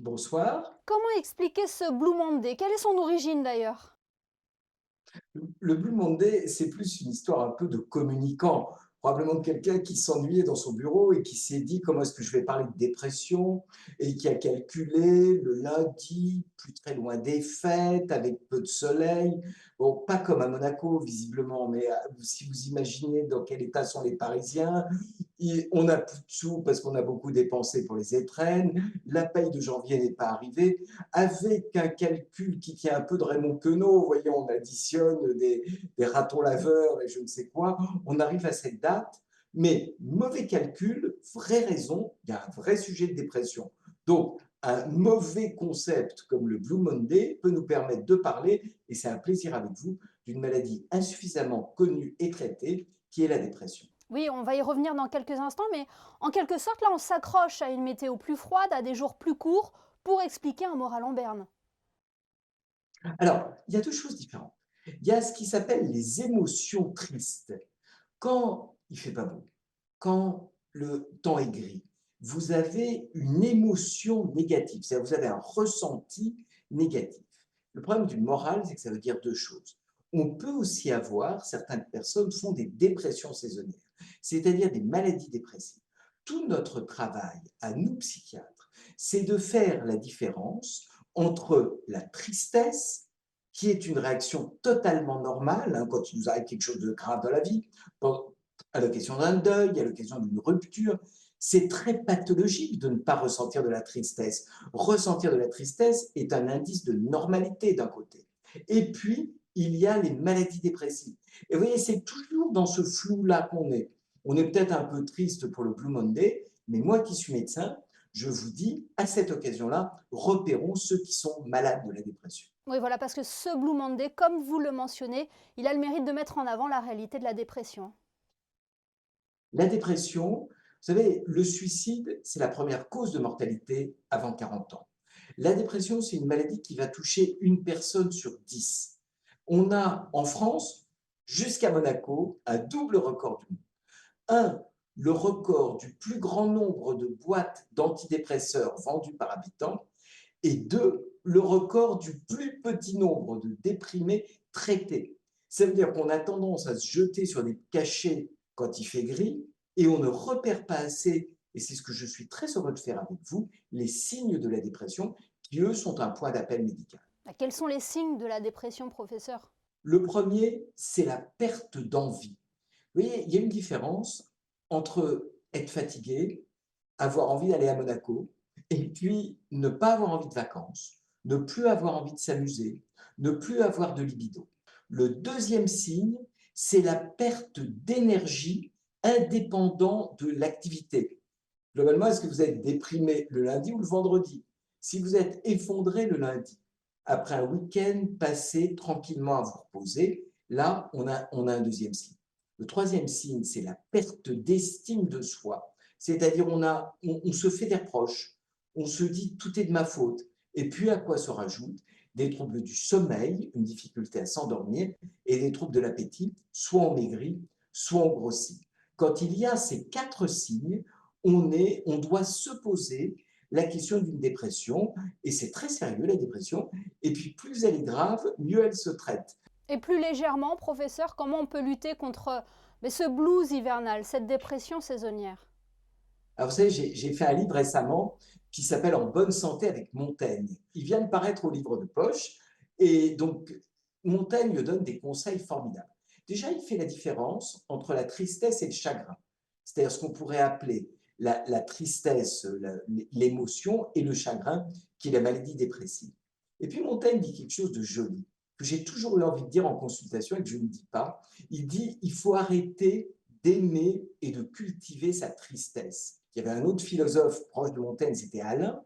Bonsoir. Comment expliquer ce Blue Monday? Quelle est son origine d'ailleurs? Le Blue Monday, c'est plus une histoire un peu de communicant, probablement de quelqu'un qui s'ennuyait dans son bureau et qui s'est dit comment est-ce que je vais parler de dépression et qui a calculé le lundi, plus très loin des fêtes, avec peu de soleil. Bon, pas comme à Monaco visiblement, mais si vous imaginez dans quel état sont les Parisiens, on n'a plus de sous parce qu'on a beaucoup dépensé pour les étrennes, la paye de janvier n'est pas arrivée, avec un calcul qui tient un peu de Raymond Queneau, vous voyez, on additionne des ratons laveurs et je ne sais quoi, on arrive à cette date, mais mauvais calcul, vraie raison, il y a un vrai sujet de dépression. Donc, un mauvais concept comme le Blue Monday peut nous permettre de parler, et c'est un plaisir avec vous, d'une maladie insuffisamment connue et traitée, qui est la dépression. Oui, on va y revenir dans quelques instants, mais en quelque sorte, là, on s'accroche à une météo plus froide, à des jours plus courts, pour expliquer un moral en berne. Alors, il y a deux choses différentes. Il y a ce qui s'appelle les émotions tristes. Quand il fait pas beau, quand le temps est gris, vous avez une émotion négative, c'est-à-dire vous avez un ressenti négatif. Le problème du moral, c'est que ça veut dire deux choses. On peut aussi avoir, certaines personnes font des dépressions saisonnières, c'est-à-dire des maladies dépressives. Tout notre travail, à nous psychiatres, c'est de faire la différence entre la tristesse, qui est une réaction totalement normale, hein, quand il nous arrive quelque chose de grave dans la vie, à l'occasion d'un deuil, à l'occasion d'une rupture. C'est très pathologique de ne pas ressentir de la tristesse. Ressentir de la tristesse est un indice de normalité d'un côté. Et puis, il y a les maladies dépressives. Et vous voyez, c'est toujours dans ce flou-là qu'on est. On est peut-être un peu triste pour le Blue Monday, mais moi qui suis médecin, je vous dis, à cette occasion-là, repérons ceux qui sont malades de la dépression. Oui, voilà, parce que ce Blue Monday, comme vous le mentionnez, il a le mérite de mettre en avant la réalité de la dépression. La dépression, vous savez, le suicide, c'est la première cause de mortalité avant 40 ans. La dépression, c'est une maladie qui va toucher une personne sur 10. On a en France, jusqu'à Monaco, un double record du monde. Un, le record du plus grand nombre de boîtes d'antidépresseurs vendues par habitant. Et deux, le record du plus petit nombre de déprimés traités. Ça veut dire qu'on a tendance à se jeter sur des cachets quand il fait gris et on ne repère pas assez, et c'est ce que je suis très heureux de faire avec vous, les signes de la dépression qui, eux, sont un point d'appel médical. Quels sont les signes de la dépression, professeur? Le premier, c'est la perte d'envie. Vous voyez, il y a une différence entre être fatigué, avoir envie d'aller à Monaco, et puis ne pas avoir envie de vacances, ne plus avoir envie de s'amuser, ne plus avoir de libido. Le deuxième signe, c'est la perte d'énergie indépendant de l'activité. Globalement, est-ce que vous êtes déprimé le lundi ou le vendredi? Si vous êtes effondré le lundi, après un week-end passé tranquillement à vous reposer, là, on a un deuxième signe. Le troisième signe, c'est la perte d'estime de soi. C'est-à-dire, on se fait des reproches, on se dit tout est de ma faute. Et puis, à quoi se rajoutent des troubles du sommeil, une difficulté à s'endormir, et des troubles de l'appétit, soit on maigrit, soit on grossit. Quand il y a ces quatre signes, on doit se poser la question d'une dépression, et c'est très sérieux la dépression, et puis plus elle est grave, mieux elle se traite. Et plus légèrement, professeur, comment on peut lutter contre ce blues hivernal, cette dépression saisonnière? Alors vous savez, j'ai fait un livre récemment qui s'appelle En bonne santé avec Montaigne. Il vient de paraître au livre de poche, et donc Montaigne donne des conseils formidables. Déjà, il fait la différence entre la tristesse et le chagrin, c'est-à-dire ce qu'on pourrait appeler la tristesse, l'émotion, et le chagrin, qui est la maladie dépressive. Et puis Montaigne dit quelque chose de joli, que j'ai toujours eu envie de dire en consultation et que je ne dis pas. Il dit, il faut arrêter d'aimer et de cultiver sa tristesse. Il y avait un autre philosophe proche de Montaigne, c'était Alain,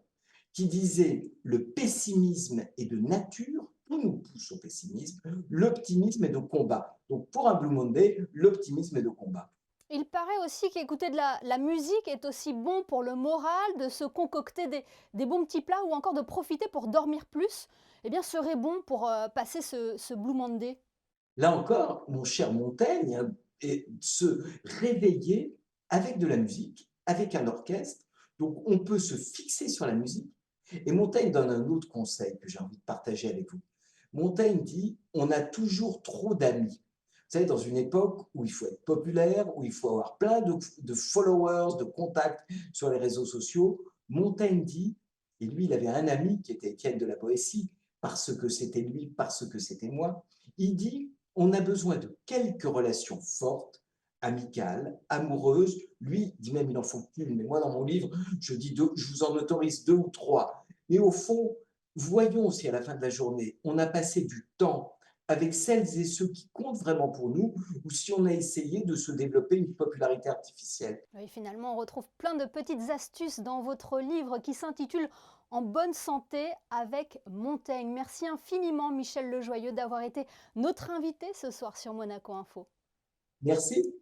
qui disait le pessimisme est de nature, tout nous pousse au pessimisme, l'optimisme est de combat. Donc pour un Blue Monday, l'optimisme est de combat. Il paraît aussi qu'écouter de la musique est aussi bon pour le moral, de se concocter des bons petits plats ou encore de profiter pour dormir plus, eh bien serait bon pour passer ce Blue Monday. Là encore, mon cher Montaigne, hein, et se réveiller avec de la musique, avec un orchestre. Donc on peut se fixer sur la musique, Et Montaigne donne un autre conseil que j'ai envie de partager avec vous. Montaigne dit, on a toujours trop d'amis. Vous savez, dans une époque où il faut être populaire, où il faut avoir plein de followers, de contacts sur les réseaux sociaux, Montaigne dit, et lui, il avait un ami qui était Étienne de la Boétie, parce que c'était lui, parce que c'était moi, il dit, on a besoin de quelques relations fortes, amicales, amoureuses. Lui dit même, il en faut qu'une, mais moi, dans mon livre, je dis deux, je vous en autorise deux ou trois. Mais au fond, voyons si à la fin de la journée, on a passé du temps avec celles et ceux qui comptent vraiment pour nous, ou si on a essayé de se développer une popularité artificielle. Oui, finalement, on retrouve plein de petites astuces dans votre livre qui s'intitule En bonne santé avec Montaigne. Merci infiniment, Michel Lejoyeux, d'avoir été notre invité ce soir sur Monaco Info. Merci.